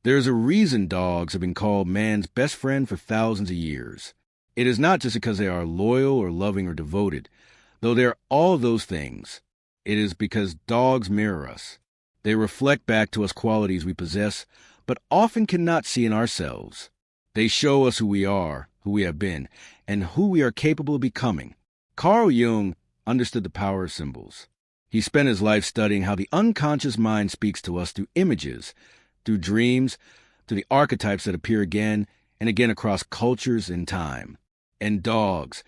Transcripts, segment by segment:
There's a reason dogs have been called man's best friend for thousands of years. It is not just because they are loyal or loving or devoted, though they are all of those things. It is because dogs mirror us. They reflect back to us qualities we possess, but often cannot see in ourselves. They show us who we are, who we have been, and who we are capable of becoming. Carl Jung understood the power of symbols. He spent his life studying how the unconscious mind speaks to us through images, through dreams, through the archetypes that appear again and again across cultures and time. And dogs.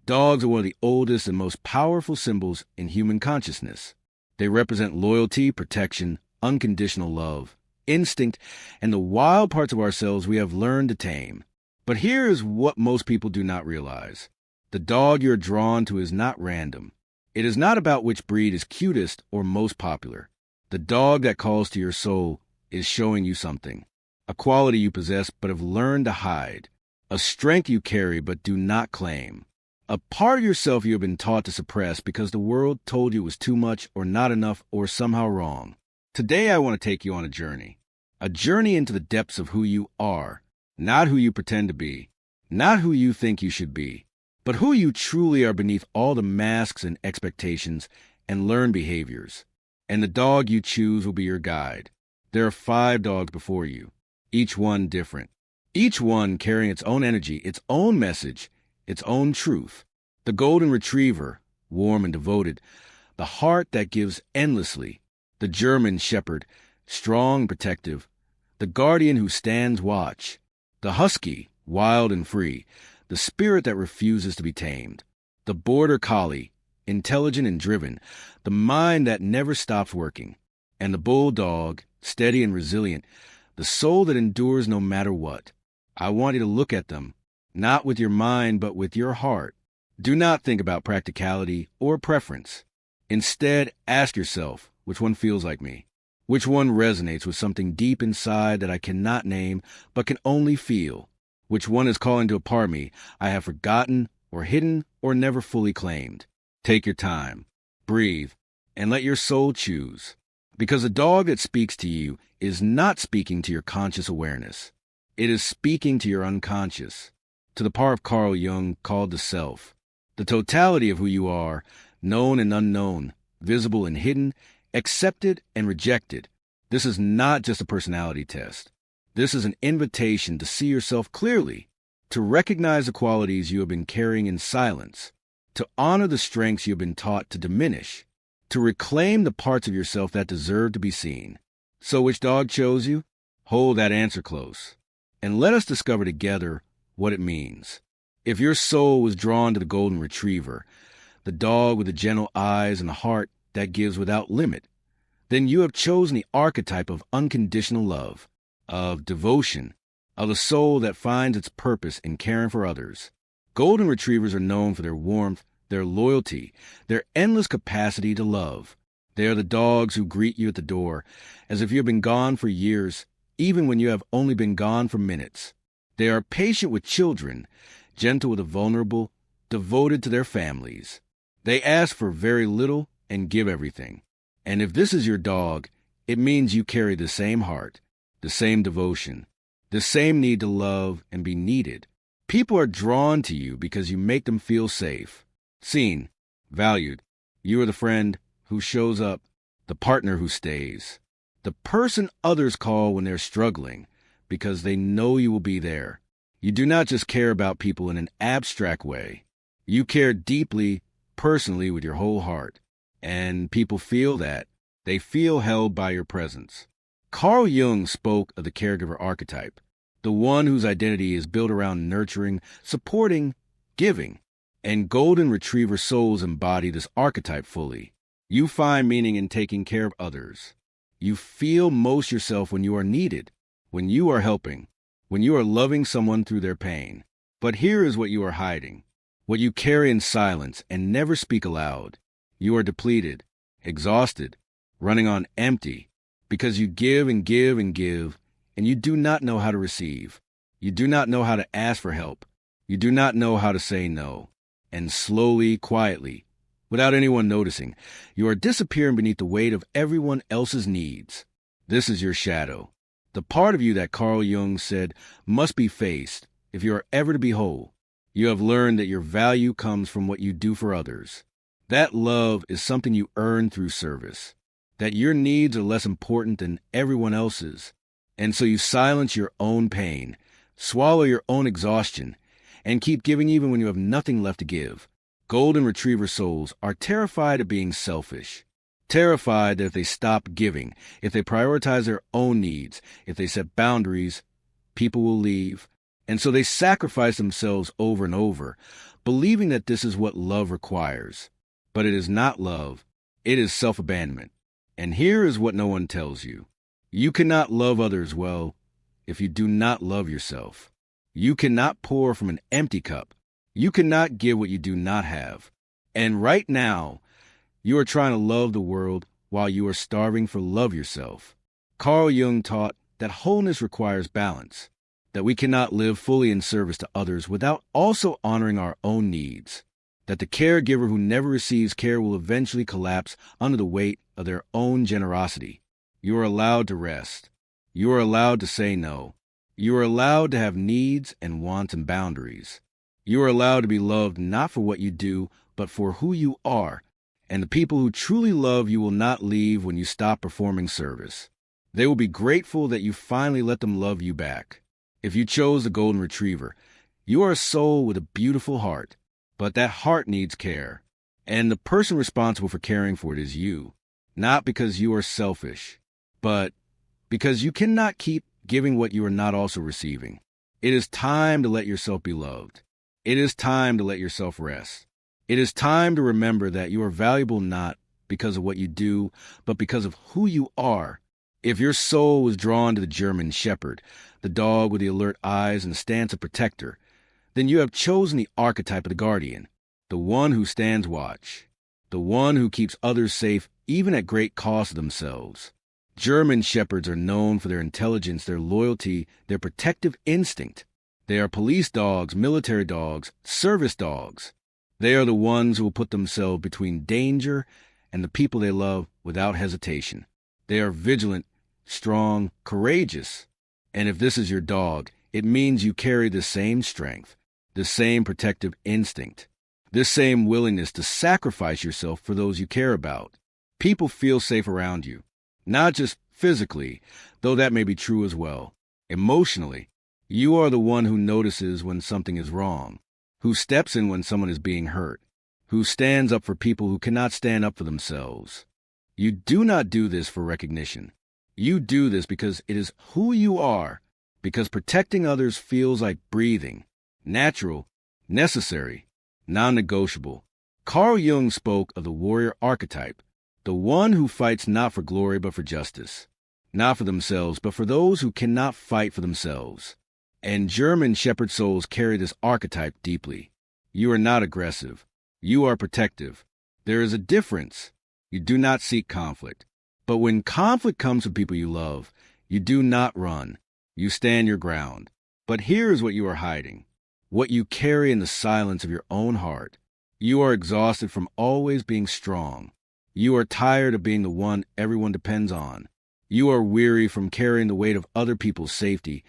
Dogs are one of the oldest and most powerful symbols in human consciousness. They represent loyalty, protection, unconditional love, instinct, and the wild parts of ourselves we have learned to tame. But here is what most people do not realize. The dog you're drawn to is not random. It is not about which breed is cutest or most popular. The dog that calls to your soul is showing you something, a quality you possess but have learned to hide, a strength you carry but do not claim, a part of yourself you have been taught to suppress because the world told you it was too much or not enough or somehow wrong. Today I want to take you on a journey into the depths of who you are, not who you pretend to be, not who you think you should be, but who you truly are beneath all the masks and expectations and learned behaviors. And the dog you choose will be your guide. There are 5 dogs before you, each one different, each one carrying its own energy, its own message, its own truth. The golden retriever, warm and devoted, the heart that gives endlessly, the German shepherd, strong and protective, the guardian who stands watch, the husky, wild and free, the spirit that refuses to be tamed, the border collie, intelligent and driven, the mind that never stops working, and the bulldog, steady and resilient, the soul that endures no matter what. I want you to look at them, not with your mind but with your heart. Do not think about practicality or preference. Instead, ask yourself, which one feels like me? Which one resonates with something deep inside that I cannot name but can only feel? Which one is calling to a part of me I have forgotten or hidden or never fully claimed? Take your time, breathe, and let your soul choose. Because the dog that speaks to you is not speaking to your conscious awareness. It is speaking to your unconscious, to the part of Carl Jung called the self, the totality of who you are, known and unknown, visible and hidden, accepted and rejected. This is not just a personality test. This is an invitation to see yourself clearly, to recognize the qualities you have been carrying in silence, to honor the strengths you have been taught to diminish, to reclaim the parts of yourself that deserve to be seen. So which dog chose you? Hold that answer close, and let us discover together what it means. If your soul was drawn to the golden retriever, the dog with the gentle eyes and the heart that gives without limit, then you have chosen the archetype of unconditional love, of devotion, of the soul that finds its purpose in caring for others. Golden retrievers are known for their warmth, their loyalty, their endless capacity to love. They are the dogs who greet you at the door, as if you have been gone for years, even when you have only been gone for minutes. They are patient with children, gentle with the vulnerable, devoted to their families. They ask for very little and give everything. And if this is your dog, it means you carry the same heart, the same devotion, the same need to love and be needed. People are drawn to you because you make them feel safe, seen, valued. You are the friend who shows up, the partner who stays, the person others call when they're struggling because they know you will be there. You do not just care about people in an abstract way. You care deeply, personally, with your whole heart. And people feel that. They feel held by your presence. Carl Jung spoke of the caregiver archetype, the one whose identity is built around nurturing, supporting, giving. And golden retriever souls embody this archetype fully. You find meaning in taking care of others. You feel most yourself when you are needed, when you are helping, when you are loving someone through their pain. But here is what you are hiding, what you carry in silence and never speak aloud. You are depleted, exhausted, running on empty, because you give and give and give, and you do not know how to receive. You do not know how to ask for help. You do not know how to say no. And slowly, quietly, without anyone noticing, you are disappearing beneath the weight of everyone else's needs. This is your shadow, The part of you that Carl Jung said must be faced if you are ever to be whole. You have learned that your value comes from what you do for others. That love is something you earn through service. That your needs are less important than everyone else's. And so you silence your own pain, swallow your own exhaustion, and keep giving even when you have nothing left to give. Golden retriever souls are terrified of being selfish. Terrified that if they stop giving, if they prioritize their own needs, if they set boundaries, people will leave. And so they sacrifice themselves over and over, believing that this is what love requires. But it is not love. It is self-abandonment. And here is what no one tells you. You cannot love others well if you do not love yourself. You cannot pour from an empty cup. You cannot give what you do not have. And right now, you are trying to love the world while you are starving for love yourself. Carl Jung taught that wholeness requires balance, that we cannot live fully in service to others without also honoring our own needs, that the caregiver who never receives care will eventually collapse under the weight of their own generosity. You are allowed to rest. You are allowed to say no. You are allowed to have needs and wants and boundaries. You are allowed to be loved not for what you do, but for who you are. And the people who truly love you will not leave when you stop performing service. They will be grateful that you finally let them love you back. If you chose the golden retriever, you are a soul with a beautiful heart, but that heart needs care. And the person responsible for caring for it is you, not because you are selfish, but because you cannot keep giving what you are not also receiving. It is time to let yourself be loved. It is time to let yourself rest. It is time to remember that you are valuable not because of what you do, but because of who you are. If your soul was drawn to the German shepherd, the dog with the alert eyes and the stance of protector, then you have chosen the archetype of the guardian, the one who stands watch, the one who keeps others safe even at great cost of themselves. German shepherds are known for their intelligence, their loyalty, their protective instinct. They are police dogs, military dogs, service dogs. They are the ones who will put themselves between danger and the people they love without hesitation. They are vigilant, strong, courageous. And if this is your dog, it means you carry the same strength, the same protective instinct, this same willingness to sacrifice yourself for those you care about. People feel safe around you, not just physically, though that may be true as well. Emotionally, you are the one who notices when something is wrong, who steps in when someone is being hurt, who stands up for people who cannot stand up for themselves. You do not do this for recognition. You do this because it is who you are, because protecting others feels like breathing, natural, necessary, non-negotiable. Carl Jung spoke of the warrior archetype, the one who fights not for glory but for justice, not for themselves but for those who cannot fight for themselves. And German shepherd souls carry this archetype deeply. You are not aggressive. You are protective. There is a difference. You do not seek conflict. But when conflict comes with people you love, you do not run. You stand your ground. But here is what you are hiding, what you carry in the silence of your own heart. You are exhausted from always being strong. You are tired of being the one everyone depends on. You are weary from carrying the weight of other people's safety,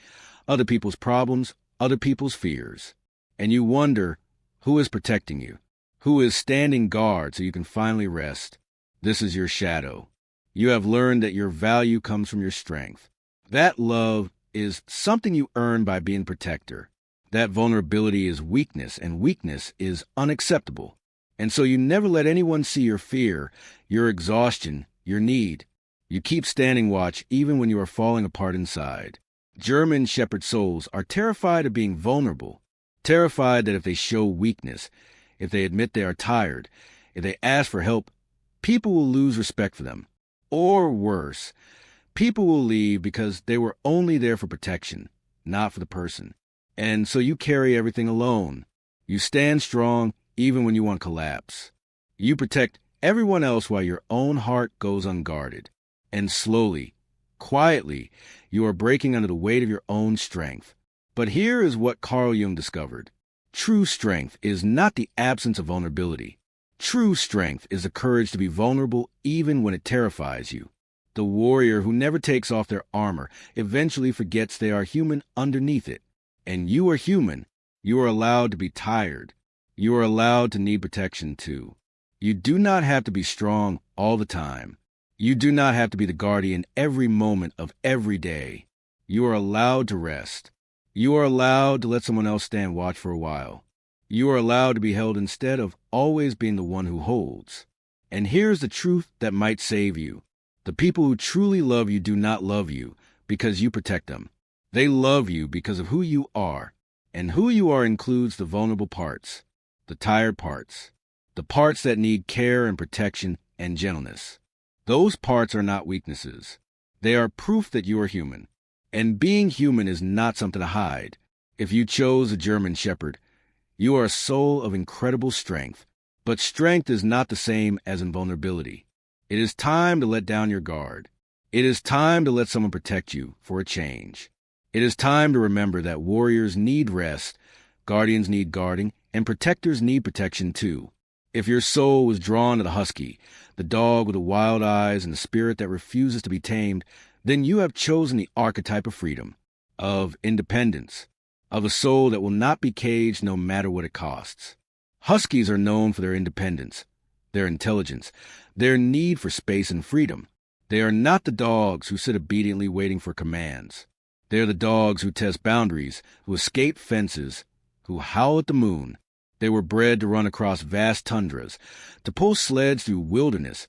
other people's problems, other people's fears. And you wonder, who is protecting you? Who is standing guard so you can finally rest? This is your shadow. You have learned that your value comes from your strength. That love is something you earn by being protector. That vulnerability is weakness, and weakness is unacceptable. And so you never let anyone see your fear, your exhaustion, your need. You keep standing watch even when you are falling apart inside. German shepherd souls are terrified of being vulnerable, terrified that if they show weakness, if they admit they are tired, if they ask for help, people will lose respect for them. Or worse, people will leave because they were only there for protection, not for the person. And so you carry everything alone. You stand strong even when you want to collapse. You protect everyone else while your own heart goes unguarded. And slowly, quietly, you are breaking under the weight of your own strength. But here is what Carl Jung discovered. True strength is not the absence of vulnerability. True strength is the courage to be vulnerable even when it terrifies you. The warrior who never takes off their armor eventually forgets they are human underneath it. And you are human. You are allowed to be tired. You are allowed to need protection too. You do not have to be strong all the time. You do not have to be the guardian every moment of every day. You are allowed to rest. You are allowed to let someone else stand watch for a while. You are allowed to be held instead of always being the one who holds. And here's the truth that might save you. The people who truly love you do not love you because you protect them. They love you because of who you are. And who you are includes the vulnerable parts, the tired parts, the parts that need care and protection and gentleness. Those parts are not weaknesses. They are proof that you are human. And being human is not something to hide. If you chose a German Shepherd, you are a soul of incredible strength. But strength is not the same as invulnerability. It is time to let down your guard. It is time to let someone protect you for a change. It is time to remember that warriors need rest, guardians need guarding, and protectors need protection too. If your soul was drawn to the husky, the dog with the wild eyes and the spirit that refuses to be tamed, then you have chosen the archetype of freedom, of independence, of a soul that will not be caged no matter what it costs. Huskies are known for their independence, their intelligence, their need for space and freedom. They are not the dogs who sit obediently waiting for commands. They are the dogs who test boundaries, who escape fences, who howl at the moon. They were bred to run across vast tundras, to pull sleds through wilderness,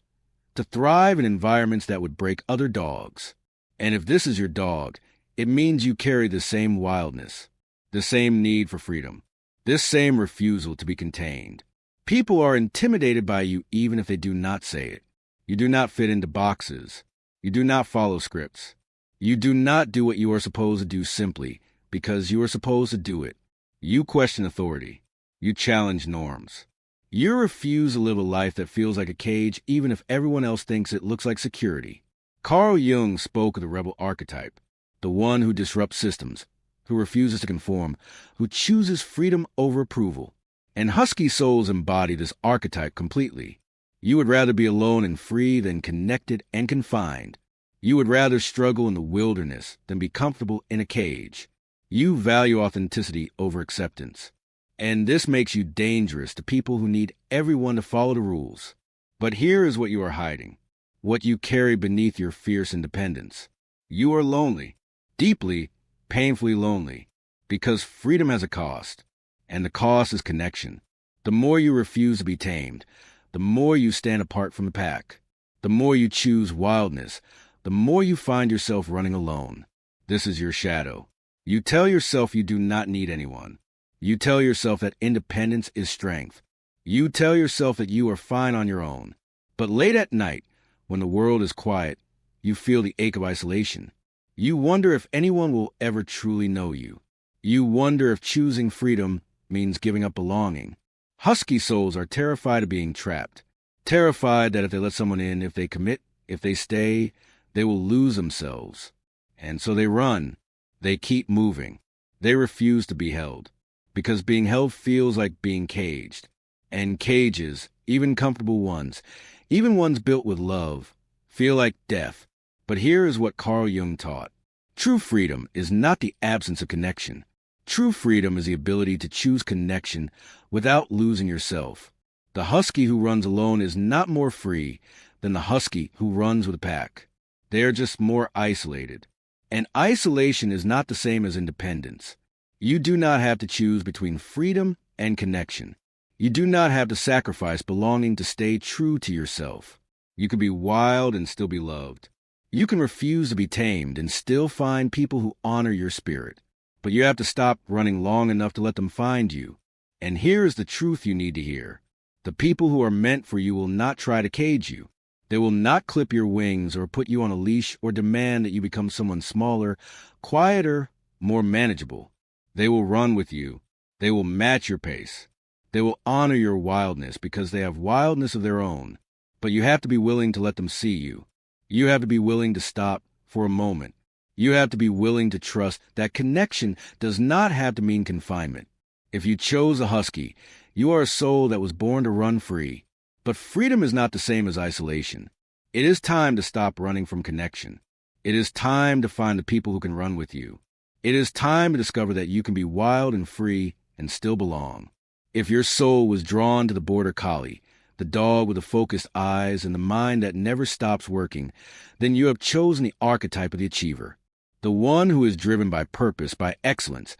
to thrive in environments that would break other dogs. And if this is your dog, it means you carry the same wildness, the same need for freedom, this same refusal to be contained. People are intimidated by you even if they do not say it. You do not fit into boxes. You do not follow scripts. You do not do what you are supposed to do simply because you are supposed to do it. You question authority. You challenge norms. You refuse to live a life that feels like a cage even if everyone else thinks it looks like security. Carl Jung spoke of the rebel archetype, the one who disrupts systems, who refuses to conform, who chooses freedom over approval. And husky souls embody this archetype completely. You would rather be alone and free than connected and confined. You would rather struggle in the wilderness than be comfortable in a cage. You value authenticity over acceptance. And this makes you dangerous to people who need everyone to follow the rules. But here is what you are hiding, what you carry beneath your fierce independence. You are lonely, deeply, painfully lonely, because freedom has a cost, and the cost is connection. The more you refuse to be tamed, the more you stand apart from the pack. The more you choose wildness, the more you find yourself running alone. This is your shadow. You tell yourself you do not need anyone. You tell yourself that independence is strength. You tell yourself that you are fine on your own. But late at night, when the world is quiet, you feel the ache of isolation. You wonder if anyone will ever truly know you. You wonder if choosing freedom means giving up belonging. Husky souls are terrified of being trapped. Terrified that if they let someone in, if they commit, if they stay, they will lose themselves. And so they run. They keep moving. They refuse to be held. Because being held feels like being caged. And cages, even comfortable ones, even ones built with love, feel like death. But here is what Carl Jung taught. True freedom is not the absence of connection. True freedom is the ability to choose connection without losing yourself. The husky who runs alone is not more free than the husky who runs with a pack. They are just more isolated. And isolation is not the same as independence. You do not have to choose between freedom and connection. You do not have to sacrifice belonging to stay true to yourself. You can be wild and still be loved. You can refuse to be tamed and still find people who honor your spirit. But you have to stop running long enough to let them find you. And here is the truth you need to hear. The people who are meant for you will not try to cage you. They will not clip your wings or put you on a leash or demand that you become someone smaller, quieter, more manageable. They will run with you. They will match your pace. They will honor your wildness because they have wildness of their own. But you have to be willing to let them see you. You have to be willing to stop for a moment. You have to be willing to trust that connection does not have to mean confinement. If you chose a husky, you are a soul that was born to run free. But freedom is not the same as isolation. It is time to stop running from connection. It is time to find the people who can run with you. It is time to discover that you can be wild and free and still belong. If your soul was drawn to the border collie, the dog with the focused eyes and the mind that never stops working, then you have chosen the archetype of the achiever, the one who is driven by purpose, by excellence,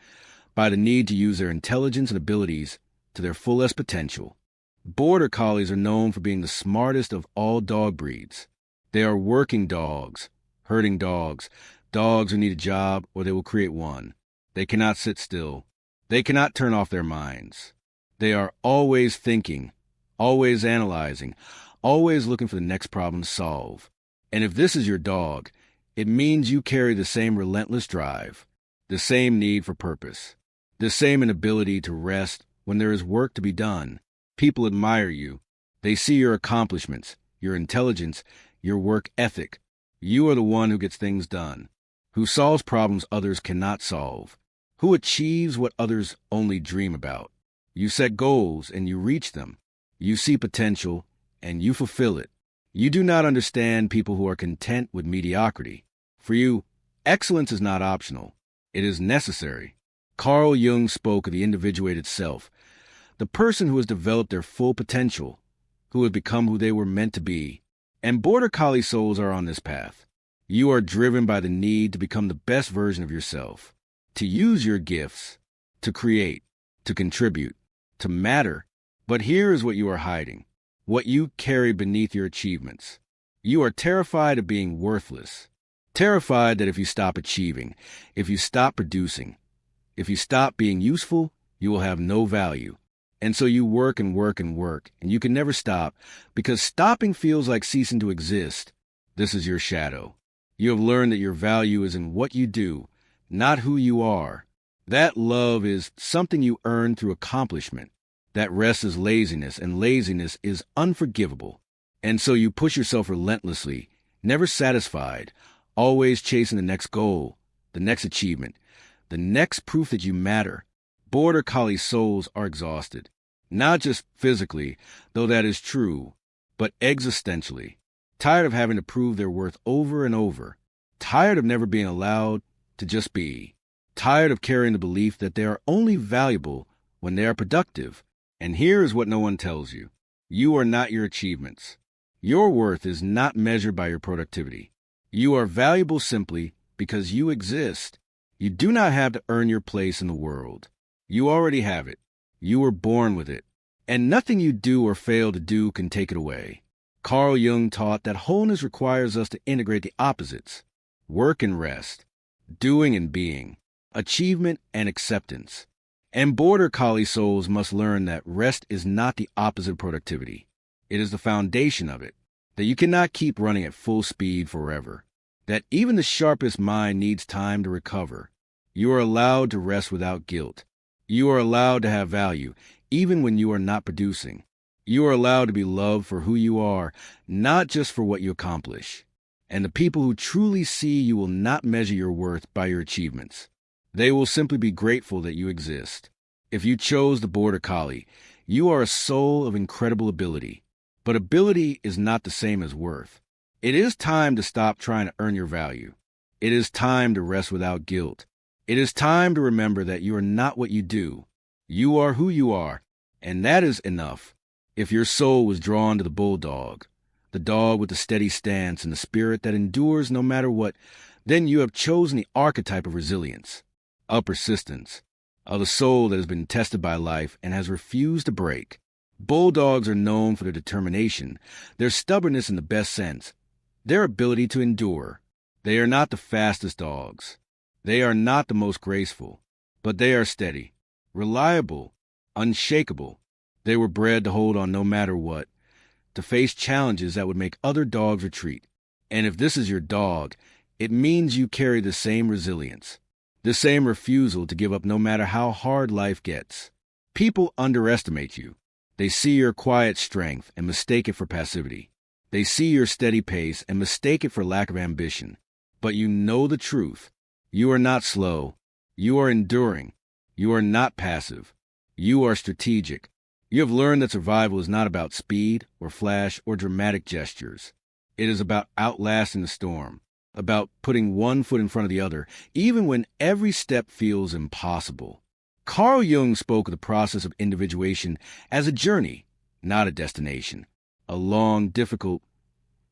by the need to use their intelligence and abilities to their fullest potential. Border collies are known for being the smartest of all dog breeds. They are working dogs, herding dogs, dogs who need a job or they will create one. They cannot sit still. They cannot turn off their minds. They are always thinking, always analyzing, always looking for the next problem to solve. And if this is your dog, it means you carry the same relentless drive, the same need for purpose, the same inability to rest when there is work to be done. People admire you. They see your accomplishments, your intelligence, your work ethic. You are the one who gets things done, who solves problems others cannot solve, who achieves what others only dream about. You set goals and you reach them. You see potential and you fulfill it. You do not understand people who are content with mediocrity. For you, excellence is not optional. It is necessary. Carl Jung spoke of the individuated self, the person who has developed their full potential, who has become who they were meant to be. And border collie souls are on this path. You are driven by the need to become the best version of yourself, to use your gifts, to create, to contribute, to matter. But here is what you are hiding, what you carry beneath your achievements. You are terrified of being worthless, terrified that if you stop achieving, if you stop producing, if you stop being useful, you will have no value. And so you work and work and work, and you can never stop, because stopping feels like ceasing to exist. This is your shadow. You have learned that your value is in what you do, not who you are. That love is something you earn through accomplishment. That rest is laziness, and laziness is unforgivable. And so you push yourself relentlessly, never satisfied, always chasing the next goal, the next achievement, the next proof that you matter. Border collie souls are exhausted, not just physically, though that is true, but existentially, tired of having to prove their worth over and over, tired of never being allowed to just be, tired of carrying the belief that they are only valuable when they are productive. And here is what no one tells you. You are not your achievements. Your worth is not measured by your productivity. You are valuable simply because you exist. You do not have to earn your place in the world. You already have it. You were born with it. And nothing you do or fail to do can take it away. Carl Jung taught that wholeness requires us to integrate the opposites: work and rest, doing and being, achievement and acceptance. And border collie souls must learn that rest is not the opposite of productivity. It is the foundation of it, that you cannot keep running at full speed forever, that even the sharpest mind needs time to recover. You are allowed to rest without guilt. You are allowed to have value, even when you are not producing. You are allowed to be loved for who you are, not just for what you accomplish. And the people who truly see you will not measure your worth by your achievements. They will simply be grateful that you exist. If you chose the border collie, you are a soul of incredible ability. But ability is not the same as worth. It is time to stop trying to earn your value. It is time to rest without guilt. It is time to remember that you are not what you do. You are who you are, and that is enough. If your soul was drawn to the bulldog, the dog with the steady stance and the spirit that endures no matter what, then you have chosen the archetype of resilience, of persistence, of the soul that has been tested by life and has refused to break. Bulldogs are known for their determination, their stubbornness in the best sense, their ability to endure. They are not the fastest dogs. They are not the most graceful, but they are steady, reliable, unshakable. They were bred to hold on no matter what, to face challenges that would make other dogs retreat. And if this is your dog, it means you carry the same resilience, the same refusal to give up no matter how hard life gets. People underestimate you. They see your quiet strength and mistake it for passivity. They see your steady pace and mistake it for lack of ambition. But you know the truth. You are not slow. You are enduring. You are not passive. You are strategic. You have learned that survival is not about speed or flash or dramatic gestures. It is about outlasting the storm, about putting one foot in front of the other, even when every step feels impossible. Carl Jung spoke of the process of individuation as a journey, not a destination, a long, difficult,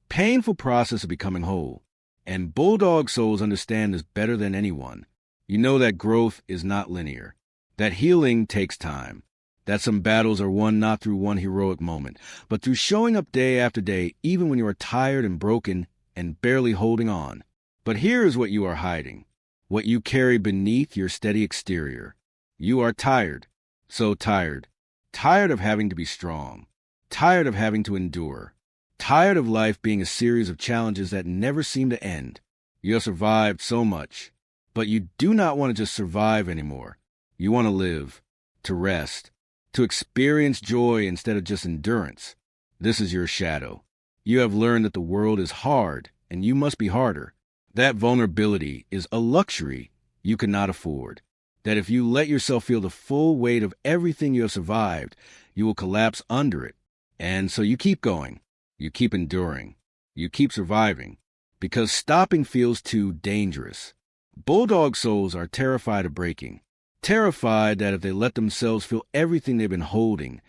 painful process of becoming whole. And bulldog souls understand this better than anyone. You know that growth is not linear, that healing takes time, that some battles are won not through one heroic moment, but through showing up day after day, even when you are tired and broken and barely holding on. But here is what you are hiding, what you carry beneath your steady exterior. You are tired, so tired, tired of having to be strong, tired of having to endure, tired of life being a series of challenges that never seem to end. You have survived so much, but you do not want to just survive anymore. You want to live, to rest, to experience joy instead of just endurance. This is your shadow. You have learned that the world is hard, and you must be harder. That vulnerability is a luxury you cannot afford. That if you let yourself feel the full weight of everything you have survived, you will collapse under it. And so you keep going. You keep enduring. You keep surviving. Because stopping feels too dangerous. Bulldog souls are terrified of breaking. Terrified that if they let themselves feel everything they've been holding,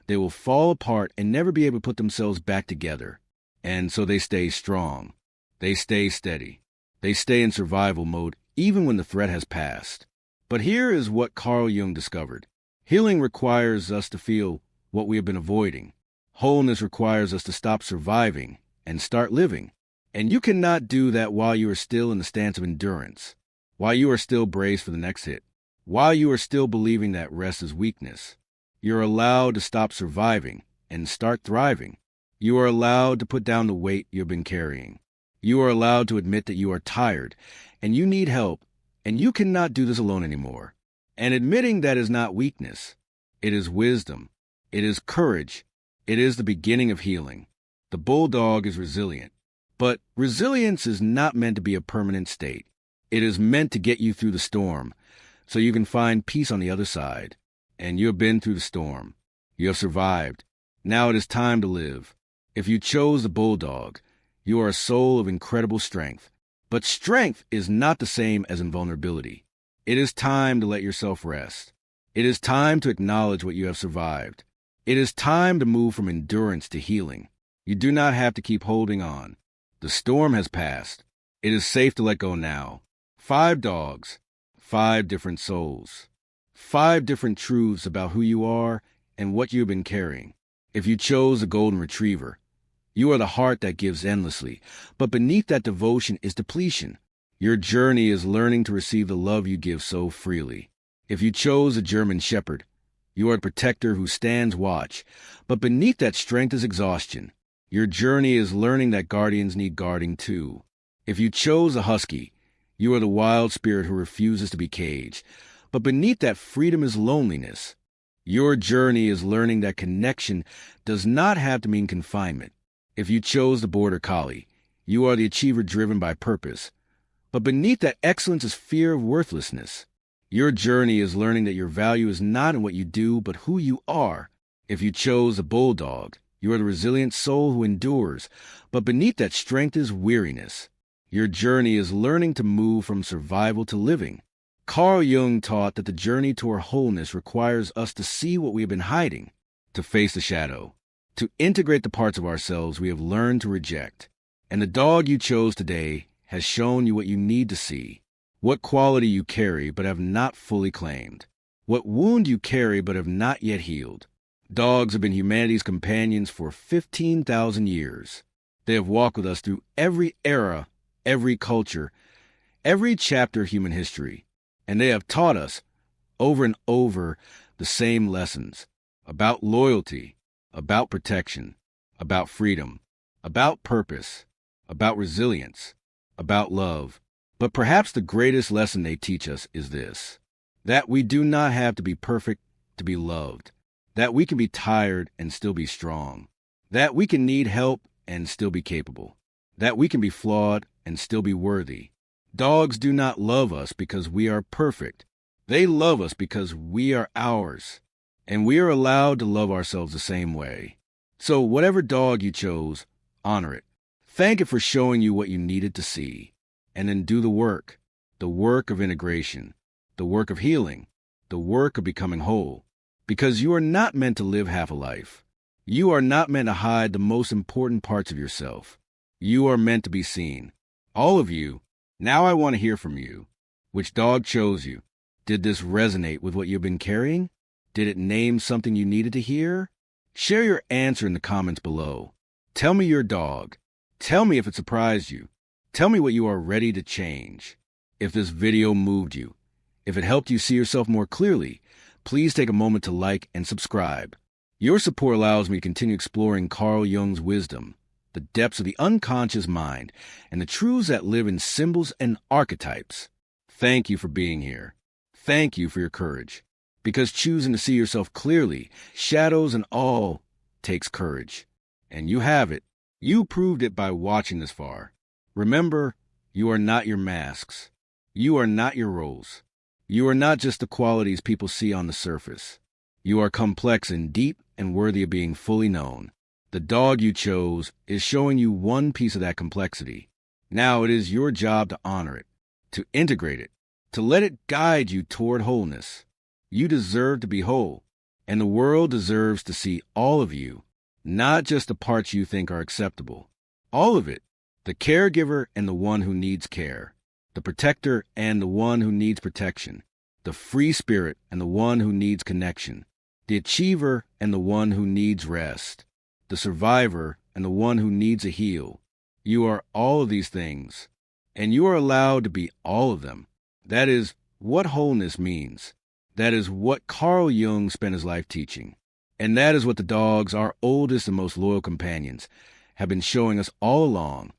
they will fall apart and never be able to put themselves back together. And so they stay strong. They stay steady. They stay in survival mode even when the threat has passed. But here is what Carl Jung discovered. Healing requires us to feel what we have been avoiding. Wholeness requires us to stop surviving and start living. And you cannot do that while you are still in the stance of endurance, while you are still braced for the next hit, while you are still believing that rest is weakness. You're allowed to stop surviving and start thriving. You are allowed to put down the weight you've been carrying. You are allowed to admit that you are tired and you need help, and you cannot do this alone anymore. And admitting that is not weakness. It is wisdom. It is courage. It is the beginning of healing. The bulldog is resilient. But resilience is not meant to be a permanent state. It is meant to get you through the storm so you can find peace on the other side. And you have been through the storm. You have survived. Now it is time to live. If you chose the bulldog, you are a soul of incredible strength. But strength is not the same as invulnerability. It is time to let yourself rest. It is time to acknowledge what you have survived. It is time to move from endurance to healing. You do not have to keep holding on. The storm has passed. It is safe to let go now. 5 dogs, 5 different souls, 5 different truths about who you are and what you have been carrying. If you chose a golden retriever, you are the heart that gives endlessly, but beneath that devotion is depletion. Your journey is learning to receive the love you give so freely. If you chose a German shepherd, you are the protector who stands watch, but beneath that strength is exhaustion. Your journey is learning that guardians need guarding too. If you chose a husky, you are the wild spirit who refuses to be caged, but beneath that freedom is loneliness. Your journey is learning that connection does not have to mean confinement. If you chose the border collie, you are the achiever driven by purpose. But beneath that excellence is fear of worthlessness. Your journey is learning that your value is not in what you do, but who you are. If you chose a bulldog, you are the resilient soul who endures. But beneath that strength is weariness. Your journey is learning to move from survival to living. Carl Jung taught that the journey toward wholeness requires us to see what we have been hiding, to face the shadow, to integrate the parts of ourselves we have learned to reject. And the dog you chose today has shown you what you need to see, what quality you carry but have not fully claimed, what wound you carry but have not yet healed. Dogs have been humanity's companions for 15,000 years. They have walked with us through every era, every culture, every chapter of human history, and they have taught us, over and over, the same lessons about loyalty, about protection, about freedom, about purpose, about resilience, about love. But perhaps the greatest lesson they teach us is this: that we do not have to be perfect to be loved, that we can be tired and still be strong, that we can need help and still be capable, that we can be flawed and still be worthy. Dogs do not love us because we are perfect. They love us because we are ours, and we are allowed to love ourselves the same way. So whatever dog you chose, honor it. Thank it for showing you what you needed to see. And then do the work of integration, the work of healing, the work of becoming whole. Because you are not meant to live half a life. You are not meant to hide the most important parts of yourself. You are meant to be seen. All of you. Now I want to hear from you. Which dog chose you? Did this resonate with what you've been carrying? Did it name something you needed to hear? Share your answer in the comments below. Tell me your dog. Tell me if it surprised you. Tell me what you are ready to change. If this video moved you, if it helped you see yourself more clearly, please take a moment to like and subscribe. Your support allows me to continue exploring Carl Jung's wisdom, the depths of the unconscious mind, and the truths that live in symbols and archetypes. Thank you for being here. Thank you for your courage. Because choosing to see yourself clearly, shadows and all, takes courage. And you have it. You proved it by watching this far. Remember, you are not your masks. You are not your roles. You are not just the qualities people see on the surface. You are complex and deep and worthy of being fully known. The dog you chose is showing you one piece of that complexity. Now it is your job to honor it, to integrate it, to let it guide you toward wholeness. You deserve to be whole, and the world deserves to see all of you, not just the parts you think are acceptable. All of it, the caregiver and the one who needs care, the protector and the one who needs protection, the free spirit and the one who needs connection, the achiever and the one who needs rest, the survivor and the one who needs a heal. You are all of these things, and you are allowed to be all of them. That is what wholeness means. That is what Carl Jung spent his life teaching. And that is what the dogs, our oldest and most loyal companions, have been showing us all along.